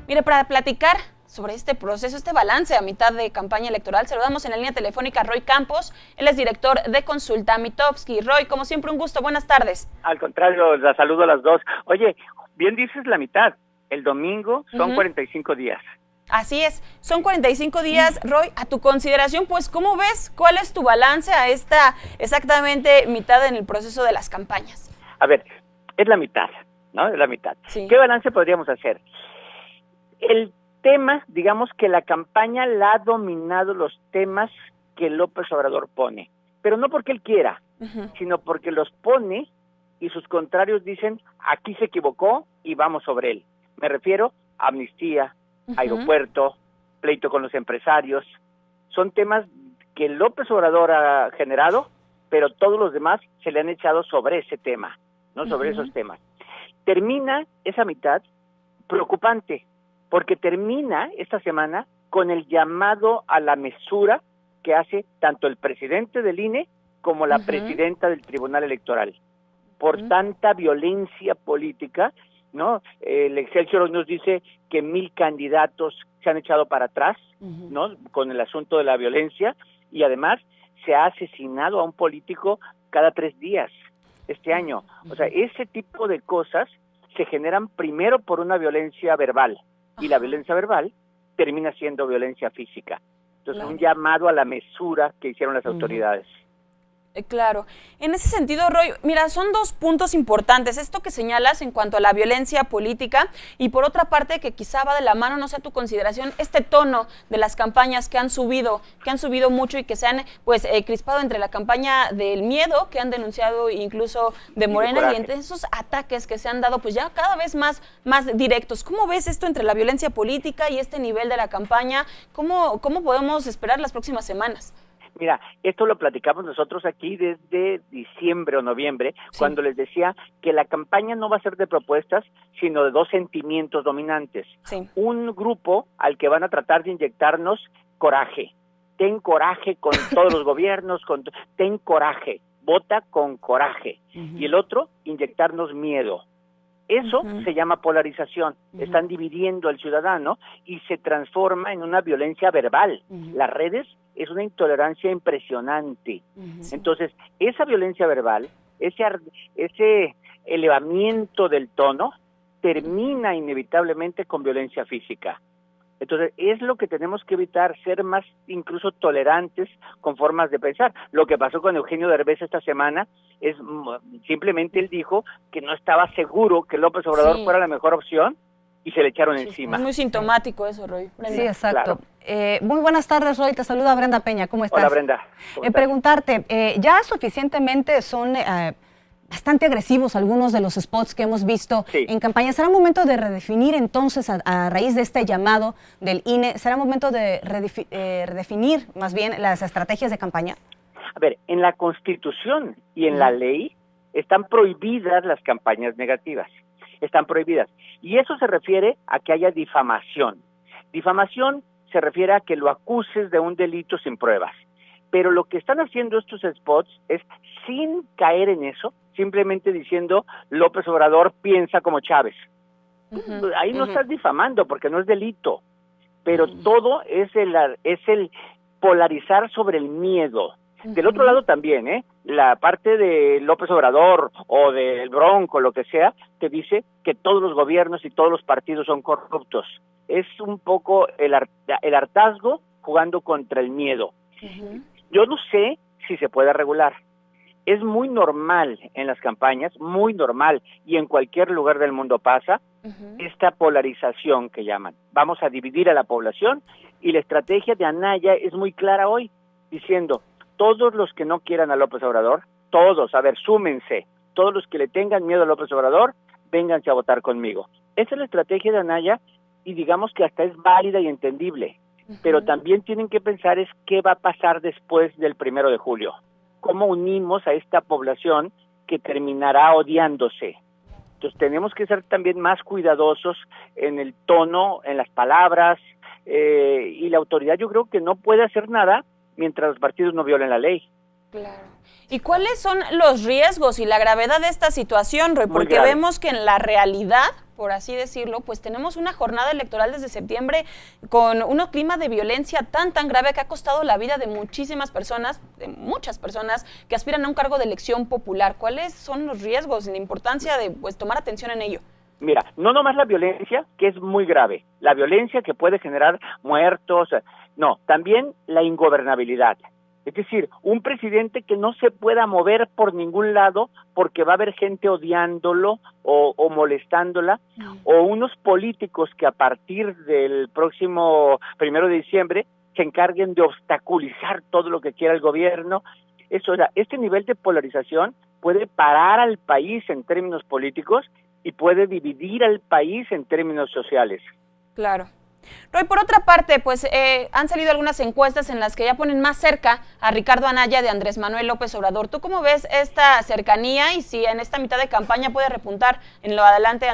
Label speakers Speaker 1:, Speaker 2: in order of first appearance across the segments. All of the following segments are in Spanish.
Speaker 1: Mire, para platicar sobre este proceso, este balance a mitad de campaña electoral, saludamos en la línea telefónica a Roy Campos. Él es director de Consulta Mitofsky. Roy, como siempre, un gusto. Buenas tardes.
Speaker 2: Al contrario, la saludo a las dos. Oye, bien dices la mitad. El domingo son 45 días.
Speaker 1: Así es, son 45 días. Roy, a tu consideración, pues, ¿cómo ves? ¿Cuál es tu balance a esta exactamente mitad en el proceso de las campañas?
Speaker 2: A ver, es la mitad, ¿no? Es la mitad.
Speaker 1: Sí.
Speaker 2: ¿Qué balance podríamos hacer? El tema, digamos que la campaña la ha dominado los temas que López Obrador pone, pero no porque él quiera, sino porque los pone y sus contrarios dicen, aquí se equivocó y vamos sobre él. Me refiero a amnistía, aeropuerto, pleito con los empresarios. Son temas que López Obrador ha generado, pero todos los demás se le han echado sobre ese tema, no sobre esos temas. Termina esa mitad preocupante, porque termina esta semana con el llamado a la mesura que hace tanto el presidente del INE como la presidenta del Tribunal Electoral. Por tanta violencia política, ¿no? El Excelsior nos dice que 1,000 candidatos se han echado para atrás, ¿no? Con el asunto de la violencia, y además se ha asesinado a un político cada 3 días este año. O sea, ese tipo de cosas se generan primero por una violencia verbal, y la violencia verbal termina siendo violencia física. Entonces, un llamado a la mesura que hicieron las autoridades.
Speaker 1: Claro. En ese sentido, Roy, mira, son dos puntos importantes. Esto que señalas en cuanto a la violencia política y por otra parte que quizá va de la mano, no sé a tu consideración, este tono de las campañas que han subido mucho y que se han pues crispado entre la campaña del miedo que han denunciado incluso de Morena y entre esos ataques que se han dado pues ya cada vez más directos. ¿Cómo ves esto entre la violencia política y este nivel de la campaña? ¿Cómo podemos esperar las próximas semanas?
Speaker 2: Mira, esto lo platicamos nosotros aquí desde diciembre o noviembre, cuando les decía que la campaña no va a ser de propuestas, sino de dos sentimientos dominantes. Un grupo al que van a tratar de inyectarnos coraje. Ten coraje con todos los gobiernos, ten coraje, vota con coraje. Y el otro, inyectarnos miedo. Eso se llama polarización. Están dividiendo al ciudadano y se transforma en una violencia verbal. Las redes es una intolerancia impresionante. Entonces, esa violencia verbal, ese elevamiento del tono, termina inevitablemente con violencia física. Entonces, es lo que tenemos que evitar, ser más incluso tolerantes con formas de pensar. Lo que pasó con Eugenio Derbez esta semana es simplemente él dijo que no estaba seguro que López Obrador fuera la mejor opción y se le echaron encima.
Speaker 1: Es muy sintomático eso, Roy.
Speaker 3: Sí, exacto. Claro. Muy buenas tardes, Roy. Te saluda Brenda Peña. ¿Cómo estás?
Speaker 2: Hola, Brenda.
Speaker 3: Preguntarte, ya suficientemente son bastante agresivos algunos de los spots que hemos visto en campaña. ¿Será momento de redefinir entonces, a raíz de este llamado del INE, será momento de redefinir más bien las estrategias de campaña?
Speaker 2: A ver, en la Constitución y en la ley están prohibidas las campañas negativas. Están prohibidas. Y eso se refiere a que haya difamación. Difamación se refiere a que lo acuses de un delito sin pruebas. Pero lo que están haciendo estos spots es, sin caer en eso, simplemente diciendo López Obrador piensa como Chávez. Ahí no estás difamando porque no es delito. Pero todo es el polarizar sobre el miedo. Del otro lado también, la parte de López Obrador o del Bronco, lo que sea, te dice que todos los gobiernos y todos los partidos son corruptos. Es un poco el hartazgo jugando contra el miedo. Yo no sé si se puede regular. Es muy normal en las campañas, muy normal, y en cualquier lugar del mundo pasa, esta polarización que llaman. Vamos a dividir a la población, y la estrategia de Anaya es muy clara hoy, diciendo, todos los que no quieran a López Obrador, todos, a ver, súmense, todos los que le tengan miedo a López Obrador, vénganse a votar conmigo. Esa es la estrategia de Anaya, y digamos que hasta es válida y entendible, pero también tienen que pensar es qué va a pasar después del 1 de julio. ¿Cómo unimos a esta población que terminará odiándose? Entonces tenemos que ser también más cuidadosos en el tono, en las palabras, y la autoridad yo creo que no puede hacer nada mientras los partidos no violen la ley.
Speaker 1: Claro. ¿Y cuáles son los riesgos y la gravedad de esta situación, Roy? Porque vemos que en la realidad por así decirlo, pues tenemos una jornada electoral desde septiembre con un clima de violencia tan grave que ha costado la vida de muchísimas personas, de muchas personas que aspiran a un cargo de elección popular. ¿Cuáles son los riesgos y la importancia de pues tomar atención en ello?
Speaker 2: Mira, no nomás la violencia, que es muy grave, la violencia que puede generar muertos, no, también la ingobernabilidad. Es decir, un presidente que no se pueda mover por ningún lado porque va a haber gente odiándolo o molestándola, o unos políticos que a partir del próximo 1 de diciembre se encarguen de obstaculizar todo lo que quiera el gobierno. Este nivel de polarización puede parar al país en términos políticos y puede dividir al país en términos sociales.
Speaker 1: Claro. Roy, por otra parte, pues han salido algunas encuestas en las que ya ponen más cerca a Ricardo Anaya de Andrés Manuel López Obrador. ¿Tú cómo ves esta cercanía y si en esta mitad de campaña puede repuntar en lo adelante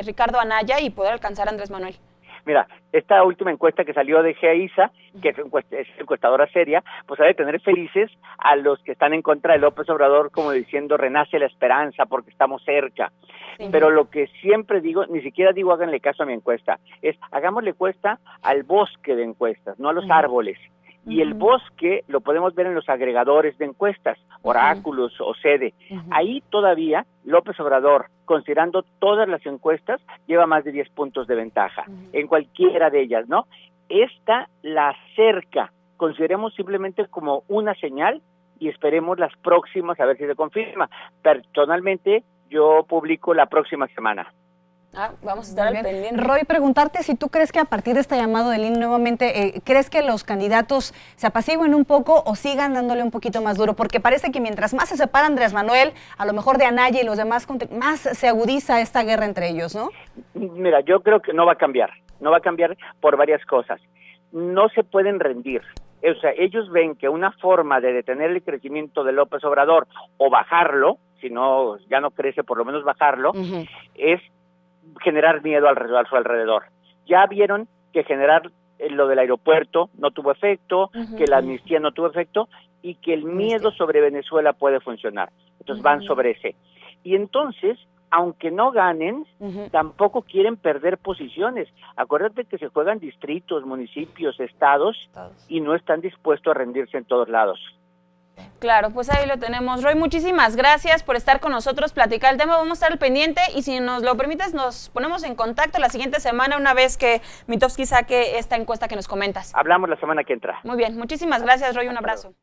Speaker 1: Ricardo Anaya y poder alcanzar a Andrés Manuel?
Speaker 2: Mira, esta última encuesta que salió de GEISA, que es encuestadora seria, pues ha de tener felices a los que están en contra de López Obrador, como diciendo, renace la esperanza porque estamos cerca. Sí. Pero lo que siempre digo, ni siquiera digo háganle caso a mi encuesta, es hagámosle encuesta al bosque de encuestas, no a los árboles. Y el bosque lo podemos ver en los agregadores de encuestas, Oráculos o Sede. Ahí todavía López Obrador, considerando todas las encuestas, lleva más de 10 puntos de ventaja en cualquiera de ellas, ¿no? Esta la acerca, consideremos simplemente como una señal y esperemos las próximas a ver si se confirma. Personalmente, yo publico la próxima semana.
Speaker 1: Vamos a estar al pendiente.
Speaker 3: Roy, preguntarte si tú crees que a partir de este llamado del INE nuevamente, ¿crees que los candidatos se apacigüen un poco o sigan dándole un poquito más duro? Porque parece que mientras más se separa Andrés Manuel, a lo mejor de Anaya y los demás, más se agudiza esta guerra entre ellos, ¿no?
Speaker 2: Mira, yo creo que no va a cambiar por varias cosas. No se pueden rendir. O sea, ellos ven que una forma de detener el crecimiento de López Obrador o bajarlo, si no, ya no crece, por lo menos bajarlo, es generar miedo a su alrededor. Ya vieron que generar lo del aeropuerto no tuvo efecto, que la amnistía no tuvo efecto y que el miedo sobre Venezuela puede funcionar. Entonces van sobre ese. Y entonces, aunque no ganen, tampoco quieren perder posiciones. Acuérdate que se juegan distritos, municipios, estados y no están dispuestos a rendirse en todos lados.
Speaker 1: Claro, pues ahí lo tenemos. Roy, muchísimas gracias por estar con nosotros, platicar el tema. Vamos a estar al pendiente y si nos lo permites, nos ponemos en contacto la siguiente semana una vez que Mitofsky saque esta encuesta que nos comentas.
Speaker 2: Hablamos la semana que entra.
Speaker 1: Muy bien, muchísimas gracias, Roy, un abrazo.